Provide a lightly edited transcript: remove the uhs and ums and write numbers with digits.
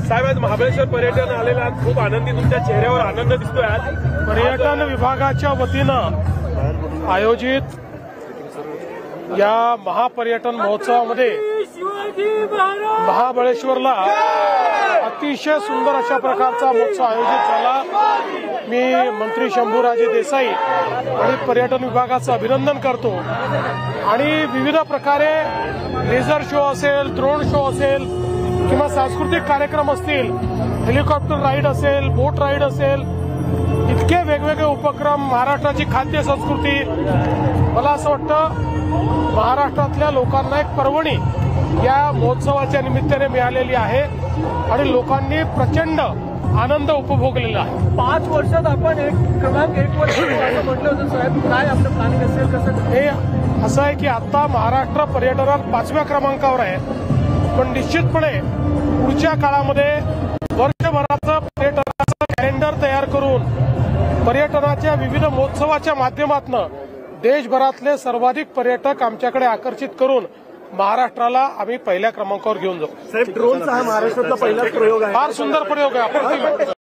साहेब, आज महाबळेश्वर पर्यटन आलेला, खूप आनंदी, तुमच्या चेहऱ्यावर आनंद दिसतोय। आज पर्यटन विभागाच्या वतीनं आयोजित या महापर्यटन महोत्सवामध्ये महाबळेश्वरला अतिशय सुंदर अशा प्रकारचा महोत्सव आयोजित झाला। मी मंत्री शंभूराजे देसाई आणि पर्यटन विभागाचं अभिनंदन करतो। आणि विविध प्रकारे लेझर शो असेल, ड्रोन शो असेल किंवा सांस्कृतिक कार्यक्रम असतील, हेलिकॉप्टर राईड असेल, बोट राईड असेल, इतके वेगवेगळे उपक्रम, महाराष्ट्राची खाद्य संस्कृती, मला असं वाटतं महाराष्ट्रातल्या लोकांना एक पर्वणी या महोत्सवाच्या निमित्ताने मिळालेली आहे आणि लोकांनी प्रचंड आनंद उपभोगलेला आहे। 5 वर्षात आपण क्रमांक 1 वर असं म्हटलं होतं साहेब, काय आपलं प्लॅनिंग असेल, कसं? हे असं आहे की आता महाराष्ट्र पर्यटनात 5व्या क्रमांकावर आहे, पण निश्चितपणे पुढच्या काळामध्ये वर्षभराचं पर्यटनाचं कॅलेंडर तयार करून पर्यटनाच्या विविध महोत्सवाच्या माध्यमातून देशभरातले सर्वाधिक पर्यटक आमच्याकडे आकर्षित करून महाराष्ट्राला आम्ही पहिल्या क्रमांकावर घेऊन जाऊ। साहेब, ड्रोनचा हा महाराष्ट्रातला पहिलाच प्रयोग आहे, फार सुंदर प्रयोग आहे। आपण